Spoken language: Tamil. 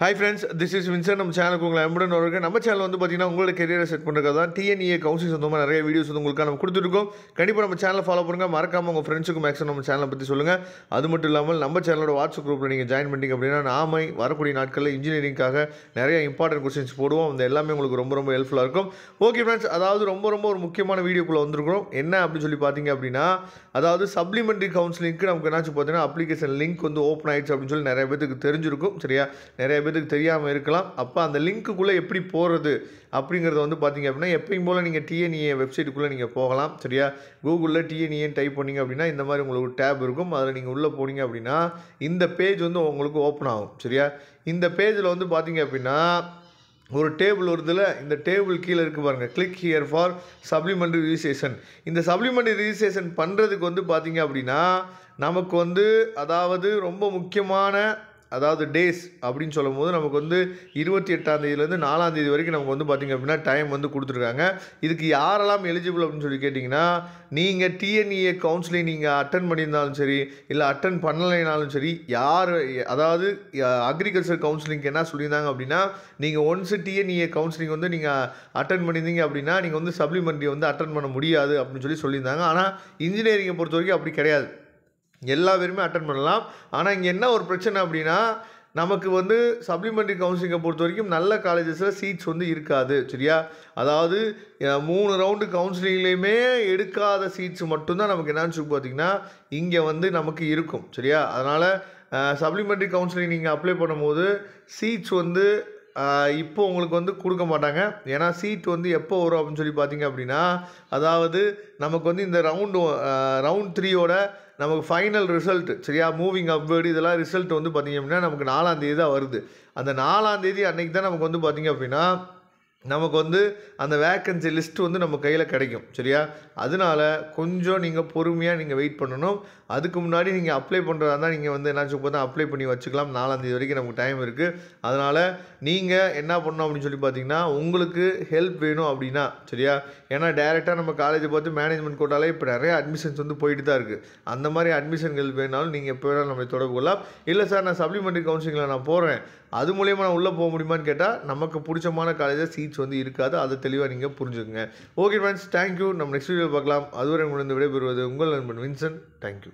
Hi friends, this is Vincent. நம்ம சேனலுக்கு உங்களை அன்புடன் வரவேற்கிறேன். நம்ம சேனல் வந்து பார்த்தீங்கன்னா உங்களோட கெரியரை செட் பண்ணுறதுக்கு தான் டிஎன்இஏ கவுன்சிலிங் சொந்தமாக நிறைய வீடியோஸ் வந்து உங்களுக்கு நம்ம கொடுத்துருக்கோம். கண்டிப்பாக நம்ம சேனலை ஃபாலோ பண்ணுங்கள். மறக்காமல் உங்கள் ஃப்ரெண்ட்ஸுக்கும் மேக்ஸிமம் நம்ம சேனலை பற்றி சொல்லுங்கள். அது மட்டும் இல்லாமல் நம்ம சேனலோட வாட்ஸ்அப் குரூப்பில் நீங்கள் ஜாயின் பண்ணிட்டீங்க அப்படின்னா நாம வரக்கூடிய நாட்களில் இன்ஜினியரிங்காக நிறைய இம்பார்ட்டன்ட் கொஸ்டின்ஸ் போடுவோம். அந்த எல்லாமே உங்களுக்கு ரொம்ப ஹெல்ப்ஃபுல்லாக இருக்கும். ஓகே ஃப்ரெண்ட்ஸ், அதாவது ரொம்ப ஒரு முக்கியமான வீடியோக்குள்ளே வந்திருக்கிறோம். என்ன அப்படின்னு சொல்லி பார்த்தீங்க அப்படின்னா, அதாவது சப்ளிமெண்ட்ரி கவுன்சிலிங்க்கு நமக்கு என்னாச்சு பார்த்தீங்கன்னா அப்ளிகேஷன் லிங்க் வந்து ஓப்பன் ஆயிடுச்சு அப்படின்னு சொல்லி நிறைய பேருக்கு தெரிஞ்சிருக்கும். சரியா, நிறைய பேருக்கு தெரியாமல் இருக்கலாம். அப்போ அந்த லிங்க்குள்ளே எப்படி போகிறது அப்படிங்கிறத வந்து பார்த்தீங்க அப்படின்னா எப்பயும் போல் நீங்கள் டிஎன்இஏ வெப்சைட்டுக்குள்ளே நீங்கள் போகலாம். சரியா, கூகுளில் டிஎன்இஏன்னு டைப் பண்ணிங்க அப்படின்னா இந்த மாதிரி உங்களுக்கு டேப் இருக்கும். அதில் நீங்கள் உள்ளே போனீங்க அப்படின்னா இந்த பேஜ் வந்து உங்களுக்கு ஓப்பன் ஆகும். சரியா, இந்த பேஜில் வந்து பார்த்தீங்க அப்படின்னா ஒரு டேபிள் வருதுல, இந்த டேபிள் கீழே இருக்குது பாருங்கள், click here for supplementary registration. இந்த சப்ளிமெண்ட்ரி ரிஜிஸ்ட்ரேஷன் பண்ணுறதுக்கு வந்து பார்த்தீங்க அப்படின்னா நமக்கு வந்து அதாவது ரொம்ப முக்கியமான அதாவது டேஸ் அப்படின்னு சொல்லும் போது நமக்கு வந்து 28ஆம் தேதியிலேருந்து 4ஆம் தேதி வரைக்கும் நமக்கு வந்து பார்த்திங்க அப்படின்னா டைம் வந்து கொடுத்துருக்காங்க. இதுக்கு யாரெல்லாம் எலிஜிபிள் அப்படின்னு சொல்லி கேட்டிங்கன்னா, நீங்கள் டிஎன்இஏ கவுன்சிலிங் நீங்கள் அட்டன் பண்ணியிருந்தாலும் சரி, இல்லை அட்டன் பண்ணலைனாலும் சரி, யார் அதாவது அக்ரிகல்ச்சர் கவுன்சிலிங்க்கு என்ன சொல்லியிருந்தாங்க அப்படின்னா, நீங்கள் ஒன்ஸு டிஎன்இஏ கவுன்சிலிங் வந்து நீங்கள் அட்டன் பண்ணியிருந்தீங்க அப்படின்னா நீங்கள் வந்து சப்ளிமெண்ட்ரி வந்து அட்டன் பண்ண முடியாது அப்படின்னு சொல்லியிருந்தாங்க. ஆனால் இன்ஜினியரிங்கை பொறுத்த வரைக்கும் அப்படி கிடையாது, எல்லா பேருமே அட்டன் பண்ணலாம். ஆனால் இங்கே என்ன ஒரு பிரச்சனை அப்படின்னா, நமக்கு வந்து சப்ளிமெண்ட்ரி கவுன்சிலிங்கை பொறுத்த வரைக்கும் நல்ல காலேஜஸில் சீட்ஸ் வந்து இருக்காது. சரியா, அதாவது 3 ரவுண்டு கவுன்சிலிங்லேயுமே எடுக்காத சீட்ஸ் மட்டும்தான் நமக்கு என்னன்னு பார்த்தீங்கன்னா இங்கே வந்து நமக்கு இருக்கும். சரியா, அதனால் சப்ளிமெண்ட்ரி கவுன்சிலிங் நீங்கள் அப்ளை பண்ணும்போது சீட்ஸ் வந்து இப்போ உங்களுக்கு வந்து கொடுக்க மாட்டாங்க. ஏன்னா சீட் வந்து எப்போ வரும் அப்படின்னு சொல்லி பார்த்தீங்க அப்படின்னா, அதாவது நமக்கு வந்து இந்த ரவுண்ட் 3யோட நமக்கு ஃபைனல் ரிசல்ட், சரியா, மூவிங் அப்வேர்டு இதெல்லாம் ரிசல்ட் வந்து பார்த்திங்க அப்படின்னா நமக்கு 4ஆம் தேதி தான் வருது. அந்த 4ஆம் தேதி அன்றைக்கி தான் நமக்கு வந்து பார்த்திங்க அப்படின்னா நமக்கு வந்து அந்த வேக்கன்சி லிஸ்ட்டு வந்து நம்ம கையில் கிடைக்கும். சரியா, அதனால் கொஞ்சம் நீங்கள் பொறுமையாக நீங்கள் வெயிட் பண்ணணும். அதுக்கு முன்னாடி நீங்கள் அப்ளை பண்ணுறதா இருந்தால் நீங்கள் வந்து என்னாச்சும் பார்த்தா அப்ளை பண்ணி வச்சுக்கலாம். 4ஆம் தேதி வரைக்கும் நமக்கு டைம் இருக்குது. அதனால் நீங்கள் என்ன பண்ணணும் அப்படின்னு சொல்லி பார்த்தீங்கன்னா, உங்களுக்கு ஹெல்ப் வேணும் அப்படின்னா, சரியா, ஏன்னா டேரெக்டாக நம்ம காலேஜை பார்த்து மேனேஜ்மெண்ட் கோட்டாலே இப்போ நிறைய அட்மிஷன்ஸ் வந்து போயிட்டு தான் இருக்குது. அந்த மாதிரி அட்மிஷன் ஹெல்ப் வேணாலும் நீங்கள் எப்போ வேணாலும் நம்மளை தொடர்பு கொள்ளலாம். இல்லை சார், நான் சப்ளிமெண்ட்ரி கவுன்சிலிங்கில் நான் போகிறேன், அது மூலியமாக நான் உள்ளே போக முடியுமான்னு கேட்டால் நமக்கு பிடிச்சமான காலேஜில் சீட்ஸ் வந்து இருக்காது. அதை தெளிவாக நீங்கள் புரிஞ்சுக்கோங்க. Okay friends, thank you. நம்ம நெக்ஸ்ட் வீடியோ பார்க்கலாம். அதுவரை உங்களுக்கு விடைபெறுவது உங்கள் நண்பன் வின்சென்ட். தேங்க்யூ.